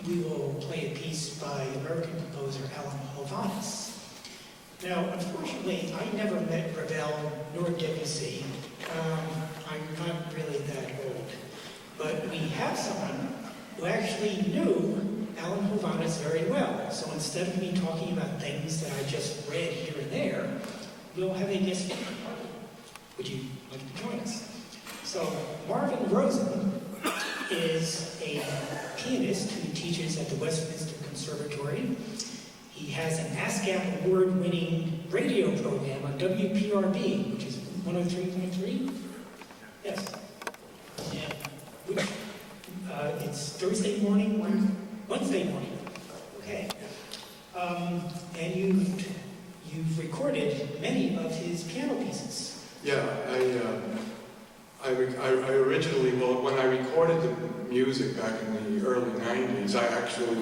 we will play a piece by American composer Hovhaness. Now, unfortunately, I never met Ravel nor Debussy. I'm not really that old. But we have someone who actually knew Alan Hovhaness very well. So instead of me talking about things that I just read here and there, we'll have a guest speaker. Would you like to join us? So Marvin Rosen is a pianist who teaches at the Westminster Conservatory. He has an ASCAP award-winning radio program on WPRB, which is 103.3? Yes. Yeah. It's Thursday morning, Wednesday morning. Okay. And you've recorded many of his piano pieces. Yeah, I originally, well, when I recorded the music back in the early 90s, I actually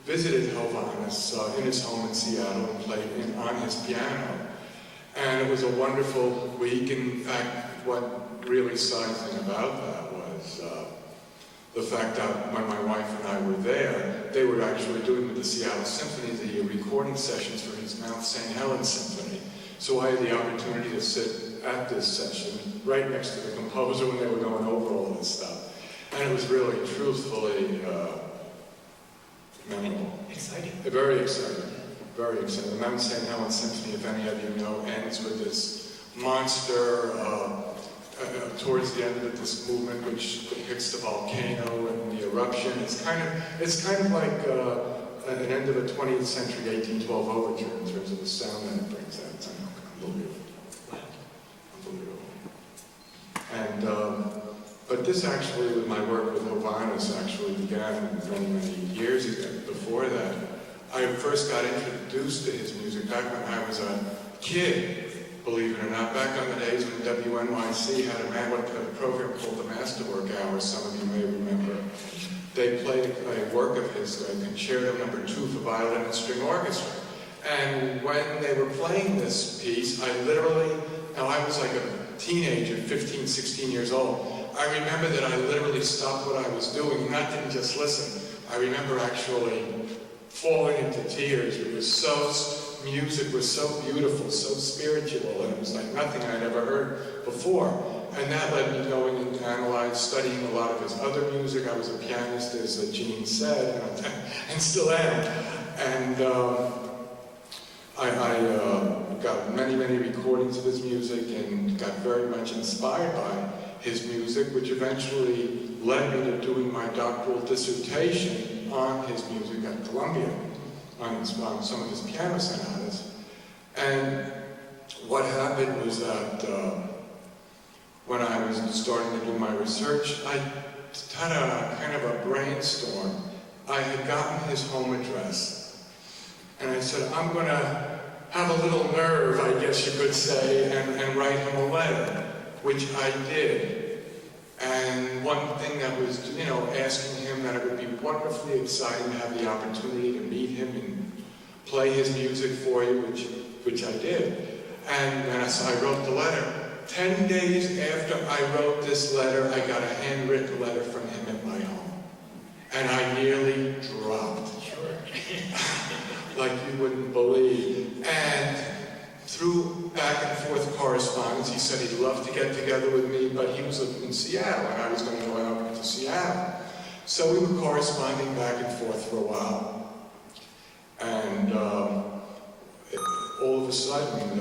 visited Hovhaness in his home in Seattle and played on his piano. And it was a wonderful week. In fact, what really exciting about that was the fact that when my wife and I were there, they were actually doing with the Seattle Symphony the recording sessions for his Mount St. Helens Symphony. So I had the opportunity to sit at this session right next to the composer when they were going over all this stuff. And it was really, truthfully, memorable. Exciting. Very exciting. Very exciting. The Mount St. Helens Symphony, if any of you know, ends with this monster towards the end of it, this movement which depicts the volcano and the eruption. It's kind of like an end of a 20th century 1812 overture in terms of the sound that it brings out. It's unbelievable. Unbelievable. And but this actually, with my work with Hovhaness, actually began many, many years ago. Before that, I first got introduced to his music back when I was a kid. Believe it or not, back on the days when WNYC had a program called the Masterwork Hour, some of you may remember. They played a work of his, Concerto No. 2 for violin and string orchestra. And when they were playing this piece, I was like a teenager, 15, 16 years old. I remember that I literally stopped what I was doing and I didn't just listen. I remember actually falling into tears. Music was so beautiful, so spiritual, and it was like nothing I'd ever heard before. And that led me going and studying a lot of his other music. I was a pianist, as Gene said, and still am. And I got many, many recordings of his music and got very much inspired by his music, which eventually led me to doing my doctoral dissertation on his music at Columbia. On some of his piano sonatas. And what happened was that when I was starting to do my research, I had a kind of a brainstorm. I had gotten his home address. And I said, I'm going to have a little nerve, I guess you could say, and write him a letter, which I did. And one thing that was, asking him that it would be wonderfully exciting to have the opportunity to meet him and play his music for you, which I did. And so I wrote the letter. 10 days after I wrote this letter, I got a handwritten letter from him at my home. And I nearly dropped. Like you wouldn't believe. And through back and forth correspondence, he said he'd love to get together with me, but he was living in Seattle, and I was going to go out to Seattle. So we were corresponding back and forth for a while. And all of a sudden,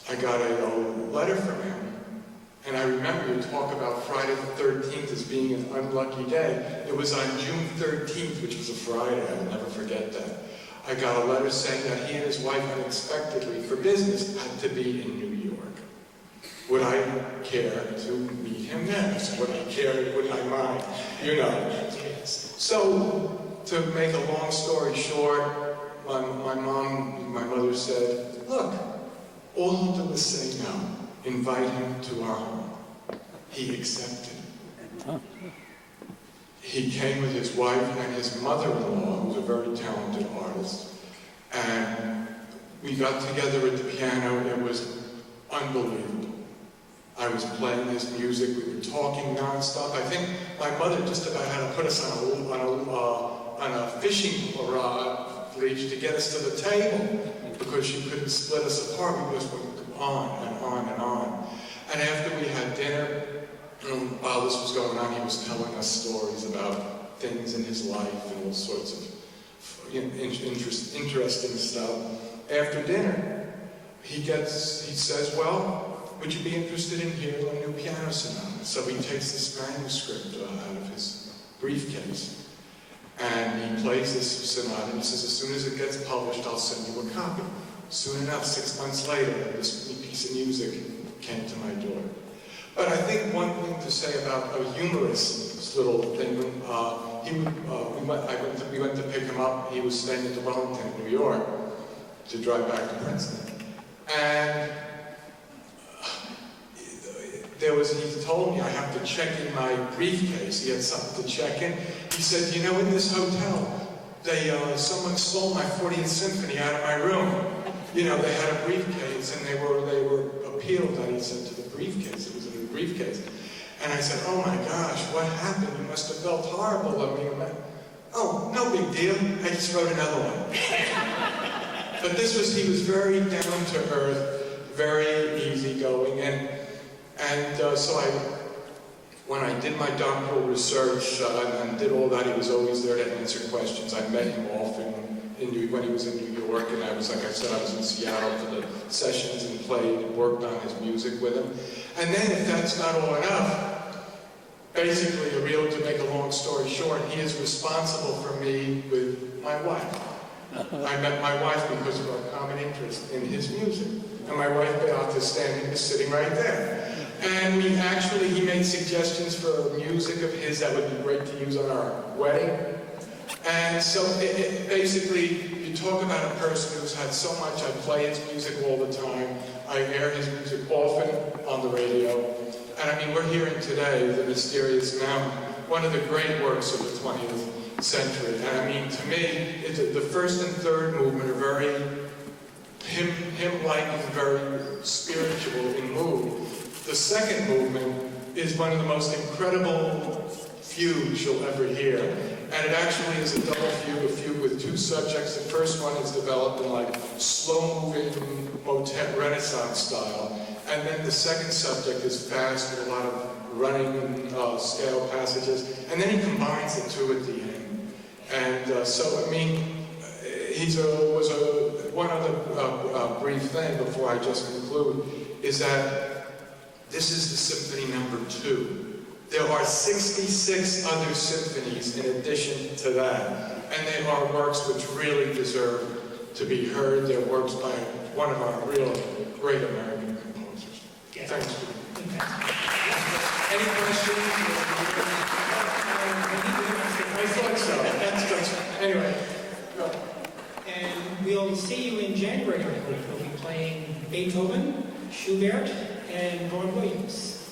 I got a letter from him. And I remember you talk about Friday the 13th as being an unlucky day. It was on June 13th, which was a Friday. I'll never forget that. I got a letter saying that he and his wife unexpectedly, for business, had to be in New York. Would I care to meet him then? Would I care? Would I mind? So, to make a long story short, my mother said, look, all he'll do is say no. Invite him to our home. He accepted. He came with his wife and his mother-in-law, who was a very talented artist. And we got together at the piano. It was unbelievable. I was playing his music. We were talking nonstop. I think my mother just about had to put us on a fishing rod leash to get us to the table because she couldn't split us apart. We just went on and on and on. And after we had dinner, while this was going on, he was telling us stories about things in his life and all sorts of interesting stuff. After dinner, he says, well, would you be interested in hearing a new piano sonata? So he takes this manuscript out of his briefcase, and he plays this sonata, and he says, as soon as it gets published, I'll send you a copy. Soon enough, 6 months later, this piece of music came to my door. But I think one thing to say about a humorous little thing, we went to pick him up. He was staying at the Wellington, New York, to drive back to Princeton. And he told me I have to check in my briefcase. He had something to check in. He said, you know, in this hotel, someone stole my 40th Symphony out of my room. You know, they had a briefcase, and they were appealed that he said to the briefcase. It was in the briefcase. And I said, oh my gosh, what happened? You must have felt horrible. I mean, oh, no big deal. I just wrote another one. But he was very down to earth, very easygoing, and so when I did my doctoral research and did all that, he was always there to answer questions. I met him often when he was in New York, and I was in Seattle for the sessions and played and worked on his music with him. And then, if that's not all enough, basically, to make a long story short, he is responsible for me with my wife. I met my wife because of our common interest in his music. And my wife, Beata, is sitting right there. And he made suggestions for music of his that would be great to use on our wedding. And so basically, you talk about a person who's had so much. I play his music all the time. I air his music often on the radio. And I mean, we're hearing today The Mysterious Mountain, one of the great works of the 20th century. And I mean, to me, the first and third movement are very hymn-like and very spiritual in mood. The second movement is one of the most incredible fugues you'll ever hear. And it actually is a double fugue, a fugue with two subjects. The first one is developed in like slow-moving motet Renaissance style. And then the second subject is fast with a lot of running scale passages. And then he combines the two at the end. And so, I mean, one other brief thing before I just conclude is that this is the Symphony number 2. There are 66 other symphonies in addition to that, and they are works which really deserve to be heard. They're works by one of our real great American composers. Yeah. Thanks. Any questions? I thought so. That's anyway. Go. And we'll see you in January. We'll be playing Beethoven, Schubert, and Vaughan Williams.